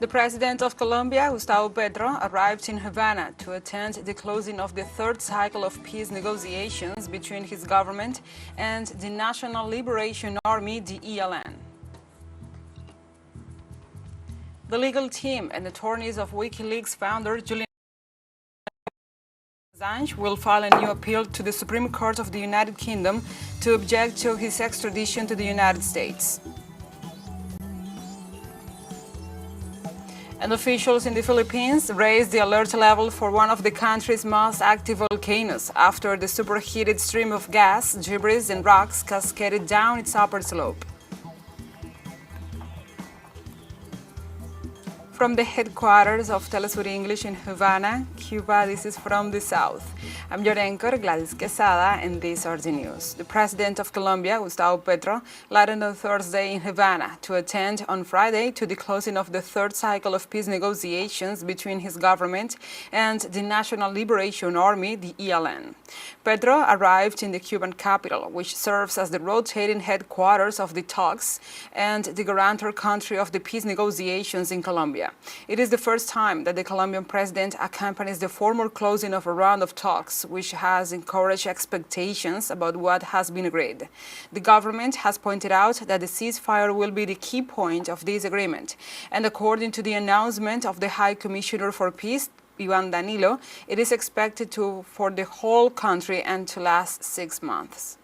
The president of Colombia, Gustavo Petro, arrived in Havana to attend the closing of the third cycle of peace negotiations between his government and the National Liberation Army, the ELN. The legal team and attorneys of WikiLeaks founder Julian Assange will file a new appeal to the Supreme Court of the United Kingdom to object to his extradition to the United States. And officials in the Philippines raised the alert level for one of the country's most active volcanoes after the superheated stream of gas, debris and rocks cascaded down its upper slope. From the headquarters of TeleSUR English in Havana, Cuba, this is From the South. I'm your anchor, Gladys Quesada, and these are the news. The president of Colombia, Gustavo Petro, landed on Thursday in Havana to attend on Friday to the closing of the third cycle of peace negotiations between his government and the National Liberation Army, the ELN. Petro arrived in the Cuban capital, which serves as the rotating headquarters of the talks and the guarantor country of the peace negotiations in Colombia. It is the first time that the Colombian president accompanies the formal closing of a round of talks, which has encouraged expectations about what has been agreed. The government has pointed out that the ceasefire will be the key point of this agreement, and according to the announcement of the High Commissioner for Peace, Iván Danilo, it is expected for the whole country and to last 6 months.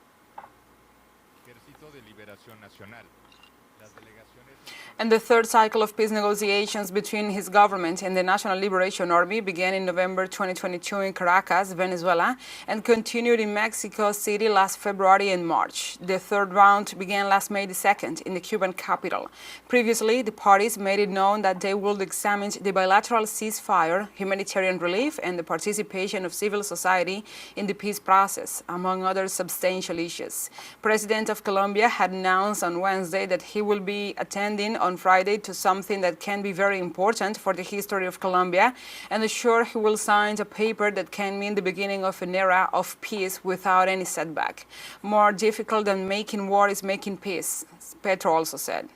And the third cycle of peace negotiations between his government and the National Liberation Army began in November 2022 in Caracas, Venezuela, and continued in Mexico City last February and March. The third round began last May 2nd in the Cuban capital. Previously, the parties made it known that they would examine the bilateral ceasefire, humanitarian relief, and the participation of civil society in the peace process, among other substantial issues. President of Colombia had announced on Wednesday that he will be attending on Friday to something that can be very important for the history of Colombia, and assured he will sign a paper that can mean the beginning of an era of peace without any setback. More difficult than making war is making peace, Petro also said.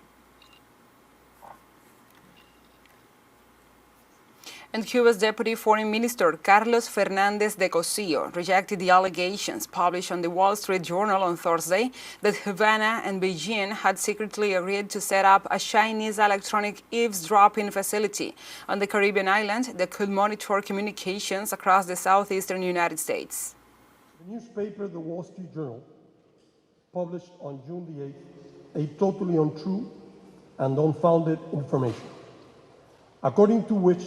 And Cuba's Deputy Foreign Minister, Carlos Fernández de Cosío, rejected the allegations published on the Wall Street Journal on Thursday that Havana and Beijing had secretly agreed to set up a Chinese electronic eavesdropping facility on the Caribbean island that could monitor communications across the southeastern United States. The newspaper The Wall Street Journal published on June the 8th a totally untrue and unfounded information, according to which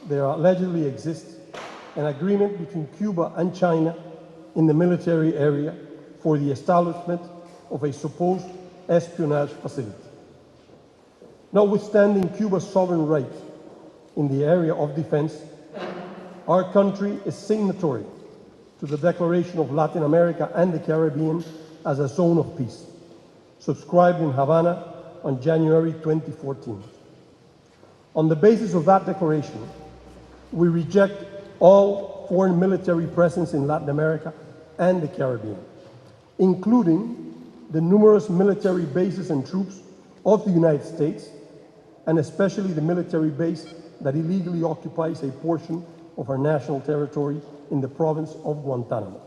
there allegedly exists an agreement between Cuba and China in the military area for the establishment of a supposed espionage facility. Notwithstanding Cuba's sovereign rights in the area of defense, our country is signatory to the Declaration of Latin America and the Caribbean as a zone of peace, subscribed in Havana on January 2014. On the basis of that declaration, we reject all foreign military presence in Latin America and the Caribbean, including the numerous military bases and troops of the United States, and especially the military base that illegally occupies a portion of our national territory in the province of Guantanamo.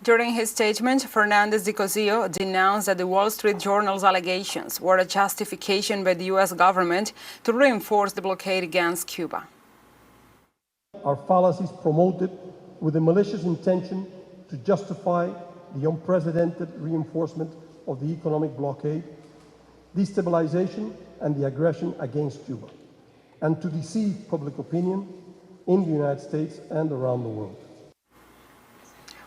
During his statement, Fernández de Cosío denounced that the Wall Street Journal's allegations were a justification by the U.S. government to reinforce the blockade against Cuba. Our fallacies promoted with a malicious intention to justify the unprecedented reinforcement of the economic blockade, destabilization, and the aggression against Cuba, and to deceive public opinion in the United States and around the world.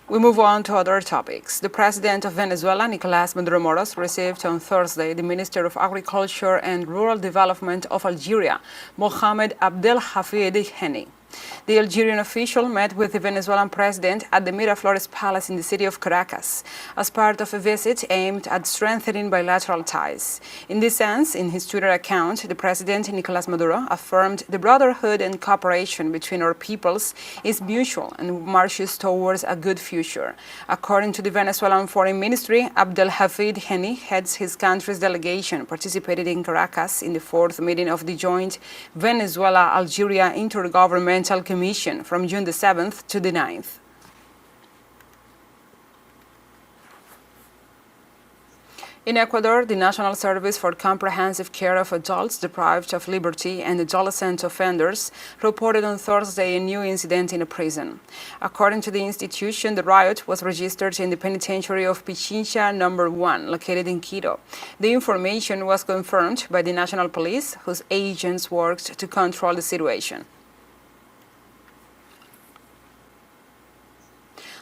We move on to other topics. The president of Venezuela, Nicolás Maduro Moros, received on Thursday the Minister of Agriculture and Rural Development of Algeria, Mohamed Abdelhafid Henni. The Algerian official met with the Venezuelan president at the Miraflores Palace in the city of Caracas as part of a visit aimed at strengthening bilateral ties. In this sense, in his Twitter account, the president, Nicolás Maduro, affirmed the brotherhood and cooperation between our peoples is mutual and marches towards a good future. According to the Venezuelan Foreign Ministry, Abdelhafid Heni heads his country's delegation, participated in Caracas in the fourth meeting of the joint Venezuela-Algeria Intergovernmental Commission from June the 7th to the 9th. In Ecuador, the National Service for Comprehensive Care of Adults Deprived of Liberty and Adolescent Offenders reported on Thursday a new incident in a prison. According to the institution, the riot was registered in the penitentiary of Pichincha No. 1, located in Quito. The information was confirmed by the National Police, whose agents worked to control the situation.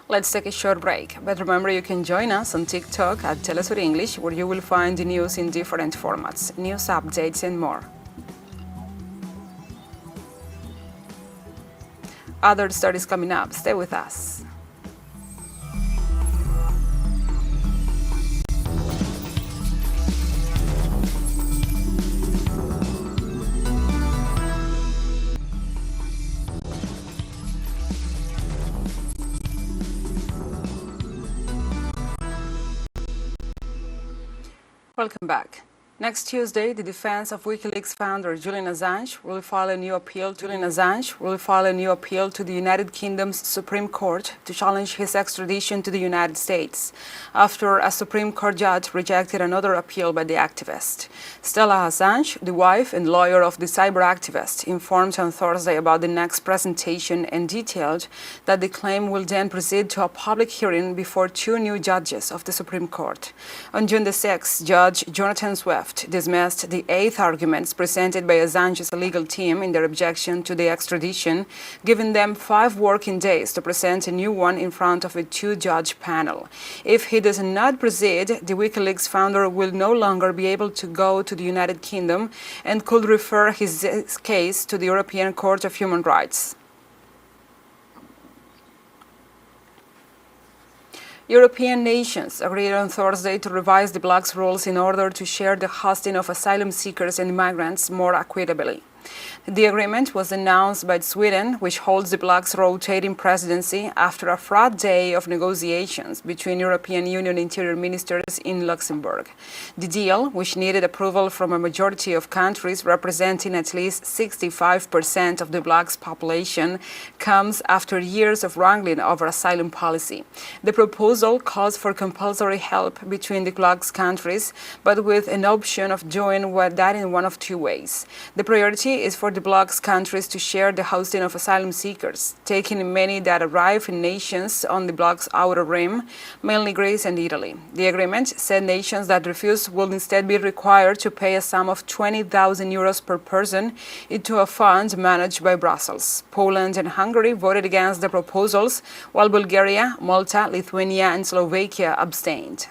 Let's take a short break, but remember you can join us on TikTok at TeleSUR English, where you will find the news in different formats, news updates and more. Other stories coming up. Stay with us. Welcome back. Next Tuesday, the defense of WikiLeaks founder Julian Assange will file a new appeal. Julian Assange will file a new appeal to the United Kingdom's Supreme Court to challenge his extradition to the United States after a Supreme Court judge rejected another appeal by the activist. Stella Assange, the wife and lawyer of the cyber activist, informed on Thursday about the next presentation and detailed that the claim will then proceed to a public hearing before two new judges of the Supreme Court. On June the 6th, Judge Jonathan Swift dismissed the 8 arguments presented by Assange's legal team in their objection to the extradition, giving them 5 working days to present a new one in front of a 2-judge panel. If he does not proceed, the WikiLeaks founder will no longer be able to go to the United Kingdom and could refer his case to the European Court of Human Rights. European nations agreed on Thursday to revise the bloc's rules in order to share the hosting of asylum seekers and migrants more equitably. The agreement was announced by Sweden, which holds the bloc's rotating presidency after a fraught day of negotiations between European Union interior ministers in Luxembourg. The deal, which needed approval from a majority of countries representing at least 65% of the bloc's population, comes after years of wrangling over asylum policy. The proposal calls for compulsory help between the bloc's countries, but with an option of doing that in one of 2 ways. The priority is for the bloc's countries to share the hosting of asylum seekers, taking many that arrive in nations on the bloc's outer rim, mainly Greece and Italy. The agreement said nations that refuse will instead be required to pay a sum of 20,000 euros per person into a fund managed by Brussels. Poland and Hungary voted against the proposals, while Bulgaria, Malta, Lithuania and Slovakia abstained.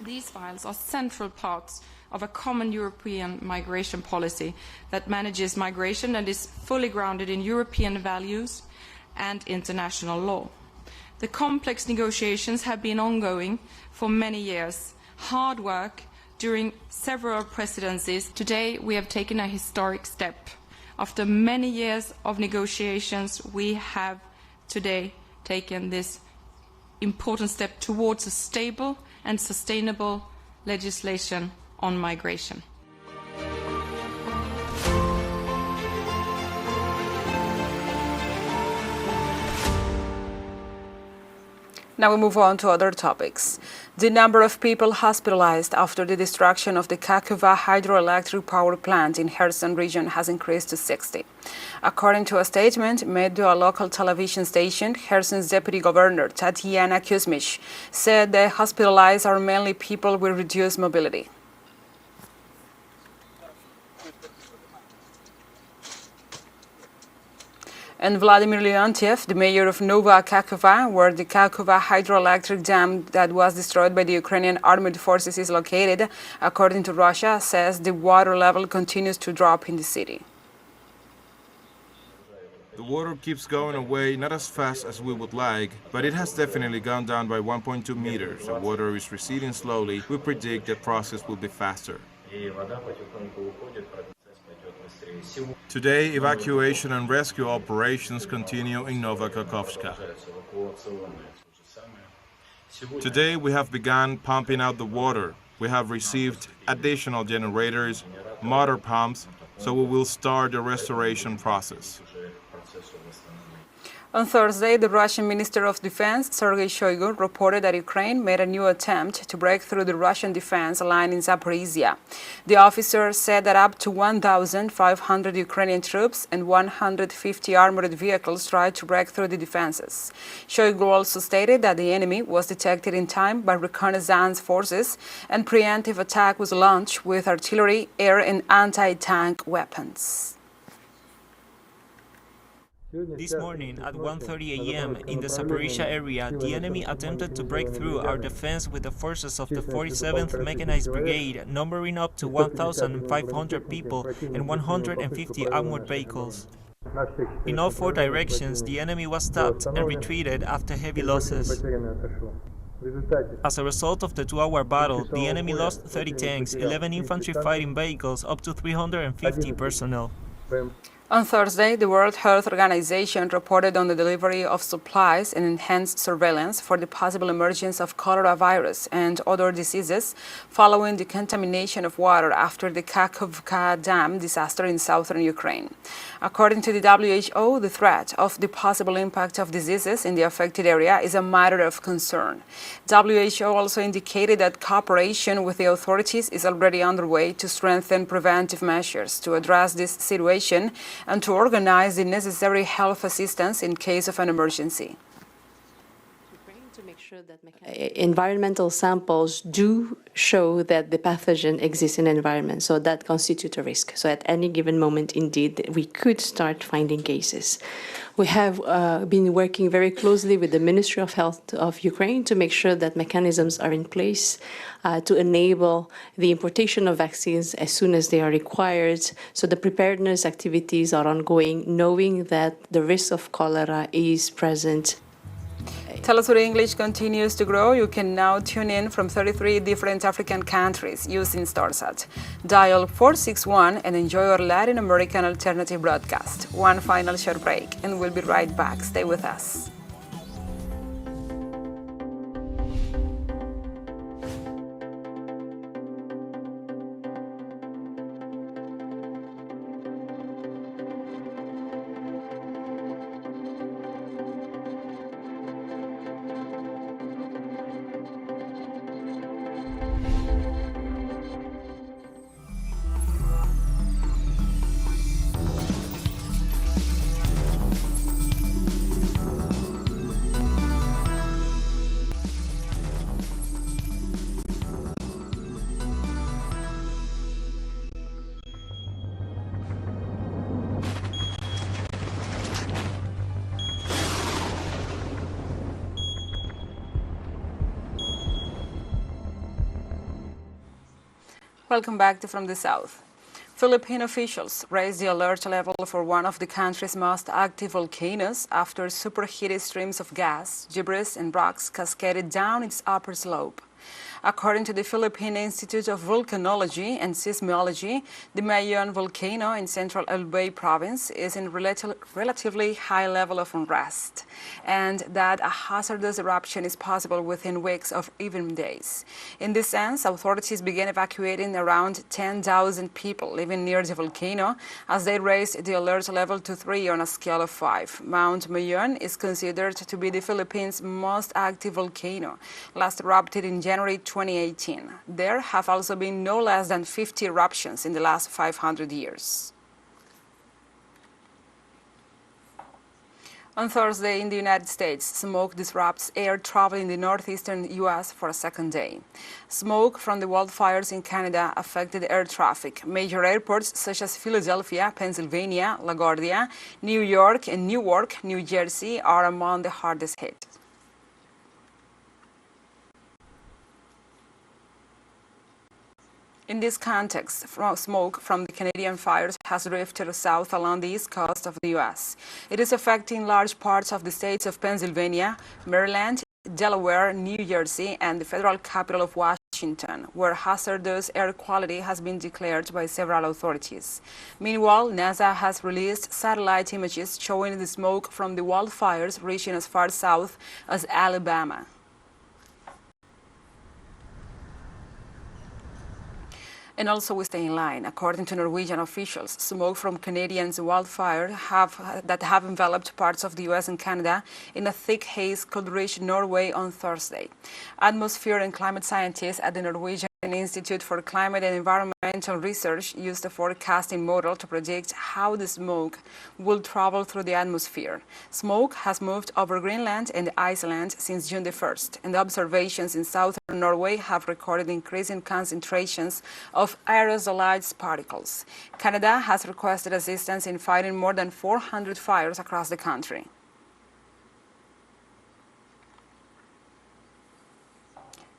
These files are central parts of a common European migration policy that manages migration and is fully grounded in European values and international law. The complex negotiations have been ongoing for many years. Hard work during several presidencies. Today we have taken a historic step. After many years of negotiations, we have today taken this important step towards a stable and sustainable legislation on migration. Now we move on to other topics. The number of people hospitalized after the destruction of the Cuba hydroelectric power plant in Kherson region has increased to 60. According to a statement made to a local television station, Kherson's deputy governor, Tatiana Kuzmich, said the hospitalized are mainly people with reduced mobility. And Vladimir Leontiev, the mayor of Nova Kakova, where the Kakova hydroelectric dam that was destroyed by the Ukrainian armed forces is located, according to Russia, says the water level continues to drop in the city. The water keeps going away, not as fast as we would like, but it has definitely gone down by 1.2 meters. The water is receding slowly. We predict the process will be faster. Today, evacuation and rescue operations continue in Nova Kakhovska. Today, we have begun pumping out the water. We have received additional generators, motor pumps, so we will start the restoration process. On Thursday, the Russian Minister of Defense, Sergei Shoigu, reported that Ukraine made a new attempt to break through the Russian defense line in Zaporizhia. The officer said that up to 1,500 Ukrainian troops and 150 armored vehicles tried to break through the defenses. Shoigu also stated that the enemy was detected in time by reconnaissance forces and preemptive attack was launched with artillery, air and anti-tank weapons. This morning at 1:30 a.m. in the Zaporizhia area, the enemy attempted to break through our defense with the forces of the 47th Mechanized Brigade, numbering up to 1,500 people and 150 armored vehicles. In all four directions, the enemy was stopped and retreated after heavy losses. As a result of the 2-hour battle, the enemy lost 30 tanks, 11 infantry fighting vehicles, up to 350 personnel. On Thursday, the World Health Organization reported on the delivery of supplies and enhanced surveillance for the possible emergence of cholera virus and other diseases following the contamination of water after the Kakhovka Dam disaster in southern Ukraine. According to the WHO, the threat of the possible impact of diseases in the affected area is a matter of concern. WHO also indicated that cooperation with the authorities is already underway to strengthen preventive measures to address this situation and to organize the necessary health assistance in case of an emergency. To make sure that environmental samples do show that the pathogen exists in the environment, so that constitutes a risk. So at any given moment, indeed, we could start finding cases. We have been working very closely with the Ministry of Health of Ukraine to make sure that mechanisms are in place to enable the importation of vaccines as soon as they are required. So the preparedness activities are ongoing, knowing that the risk of cholera is present. TeleSUR English continues to grow. You can now tune in from 33 different African countries using StarSat. Dial 461 and enjoy our Latin American alternative broadcast. One final short break and we'll be right back. Stay with us. Welcome back to From the South. Philippine officials raised the alert level for one of the country's most active volcanoes after superheated streams of gas, debris and rocks cascaded down its upper slope. According to the Philippine Institute of Volcanology and Seismology, the Mayon volcano in central Albay province is in relatively high level of unrest, and that a hazardous eruption is possible within weeks or even days. In this sense, authorities began evacuating around 10,000 people living near the volcano as they raised the alert level to 3 on a scale of 5. Mount Mayon is considered to be the Philippines' most active volcano, last erupted in January 2018. There have also been no less than 50 eruptions in the last 500 years. On Thursday in the United States, smoke disrupts air travel in the northeastern U.S. for a second day. Smoke from the wildfires in Canada affected air traffic. Major airports such as Philadelphia, Pennsylvania, LaGuardia, New York, and Newark, New Jersey are among the hardest hit. In this context, smoke from the Canadian fires has drifted south along the east coast of the U.S. It is affecting large parts of the states of Pennsylvania, Maryland, Delaware, New Jersey, and the federal capital of Washington, where hazardous air quality has been declared by several authorities. Meanwhile, NASA has released satellite images showing the smoke from the wildfires reaching as far south as Alabama. And also we stay in line. According to Norwegian officials, smoke from Canadians' wildfires that have enveloped parts of the U.S. and Canada in a thick haze could reach Norway on Thursday. Atmosphere and climate scientists at the Norwegian Institute for Climate and Environmental Research used a forecasting model to predict how the smoke will travel through the atmosphere. Smoke has moved over Greenland and Iceland since June the 1st, and the observations in southern Norway have recorded increasing concentrations of aerosolized particles. Canada has requested assistance in fighting more than 400 fires across the country.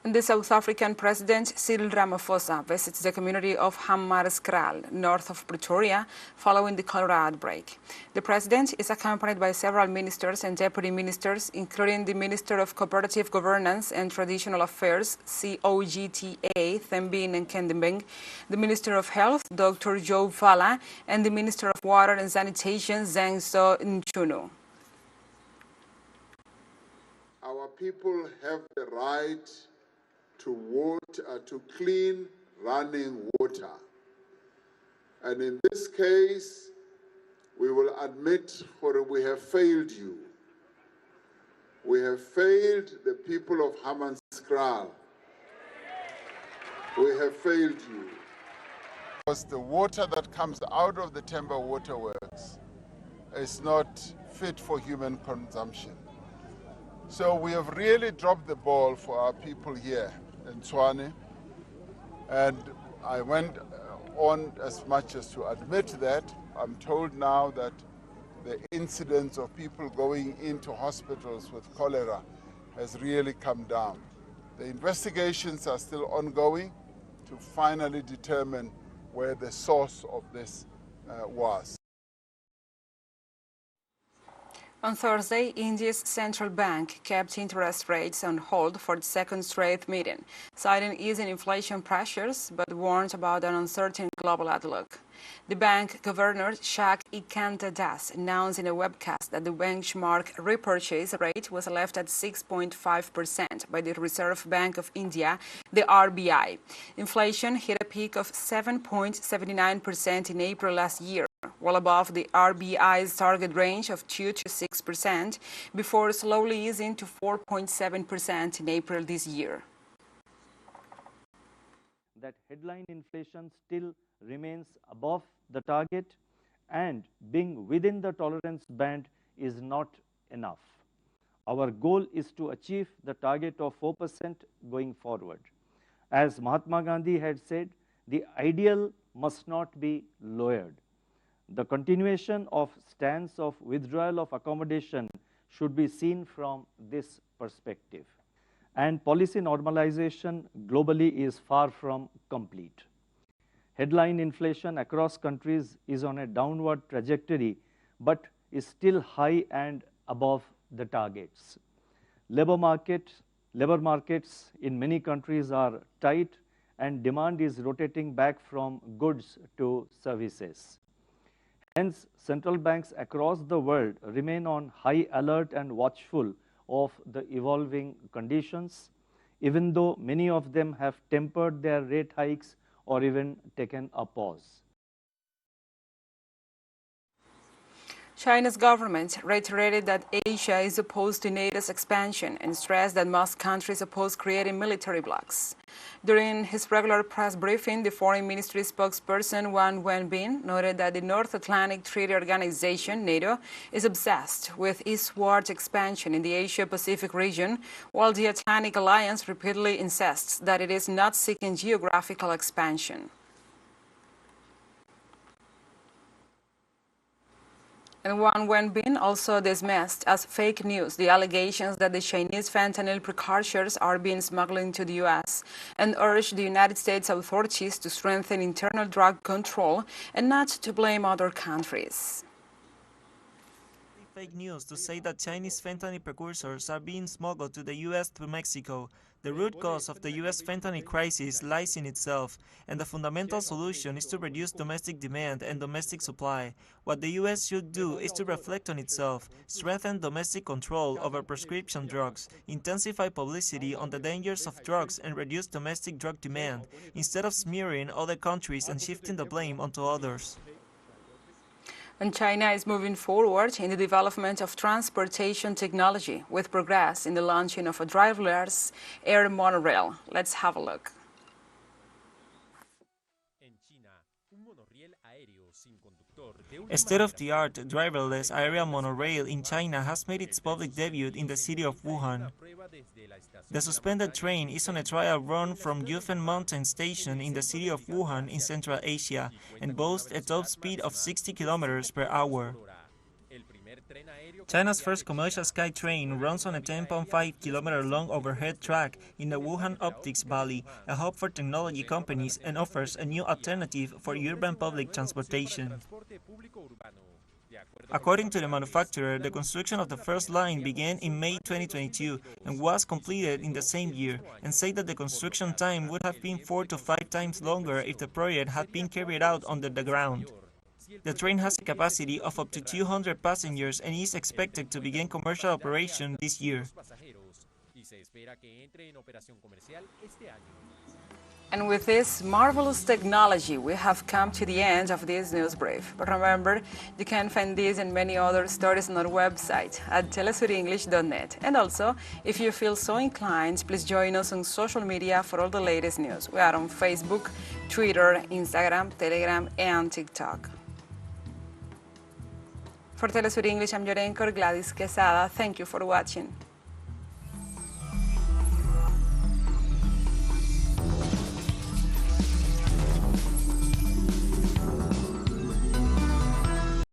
And the South African President Cyril Ramaphosa visits the community of Hammarskraal, north of Pretoria, following the cholera outbreak. The president is accompanied by several ministers and deputy ministers, including the Minister of Cooperative Governance and Traditional Affairs, COGTA, Thembi Nkendembeng, the Minister of Health, Dr. Joe Vala, and the Minister of Water and Sanitation, Zengso Nchunu. Our people have the right to clean running water. And in this case, we will admit we have failed you. We have failed the people of Hammarskraal. We have failed you. Because the water that comes out of the Temba waterworks is not fit for human consumption. So we have really dropped the ball for our people here in Tshwane, and I went on as much as to admit that. I'm told now that the incidence of people going into hospitals with cholera has really come down. The investigations are still ongoing to finally determine where the source of this was. On Thursday, India's central bank kept interest rates on hold for the second straight meeting, citing easing inflation pressures, but warned about an uncertain global outlook. The bank governor, Shakti-Kanta Das, announced in a webcast that the benchmark repurchase rate was left at 6.5% by the Reserve Bank of India, the RBI. Inflation hit a peak of 7.79% in April last year, well above the RBI's target range of 2 to 6%, before slowly easing to 4.7% in April this year. That headline inflation still remains above the target, and being within the tolerance band is not enough. Our goal is to achieve the target of 4% going forward. As Mahatma Gandhi had said, the ideal must not be lowered. The continuation of stance of withdrawal of accommodation should be seen from this perspective. And policy normalization globally is far from complete. Headline inflation across countries is on a downward trajectory, but is still high and above the targets. Labor markets in many countries are tight, and demand is rotating back from goods to services. Hence, central banks across the world remain on high alert and watchful of the evolving conditions, even though many of them have tempered their rate hikes or even taken a pause. China's government reiterated that Asia is opposed to NATO's expansion and stressed that most countries oppose creating military blocs. During his regular press briefing, the Foreign Ministry spokesperson Wang Wenbin noted that the North Atlantic Treaty Organization, NATO, is obsessed with eastward expansion in the Asia-Pacific region, while the Atlantic Alliance repeatedly insists that it is not seeking geographical expansion. And Wang Wenbin also dismissed as fake news the allegations that the Chinese fentanyl precursors are being smuggled into the U.S. and urged the United States authorities to strengthen internal drug control and not to blame other countries. Fake news to say that Chinese fentanyl precursors are being smuggled to the U.S. through Mexico. The root cause of the U.S. fentanyl crisis lies in itself, and the fundamental solution is to reduce domestic demand and domestic supply. What the U.S. should do is to reflect on itself, strengthen domestic control over prescription drugs, intensify publicity on the dangers of drugs, and reduce domestic drug demand, instead of smearing other countries and shifting the blame onto others. And China is moving forward in the development of transportation technology with progress in the launching of a driverless air monorail. Let's have a look. A state-of-the-art driverless aerial monorail in China has made its public debut in the city of Wuhan. The suspended train is on a trial run from Yufeng Mountain Station in the city of Wuhan in Central Asia and boasts a top speed of 60 kilometers per hour. China's first commercial sky train runs on a 10.5-kilometer-long overhead track in the Wuhan Optics Valley, a hub for technology companies, and offers a new alternative for urban public transportation. According to the manufacturer, the construction of the first line began in May 2022 and was completed in the same year, and say that the construction time would have been 4 to 5 times longer if the project had been carried out under the ground. The train has a capacity of up to 200 passengers and is expected to begin commercial operation this year. And with this marvelous technology, we have come to the end of this news brief. But remember, you can find these and many other stories on our website at telesurenglish.net. And also, if you feel so inclined, please join us on social media for all the latest news. We are on Facebook, Twitter, Instagram, Telegram, and TikTok. For TeleSUR English, I'm your anchor, Gladys Quesada. Thank you for watching.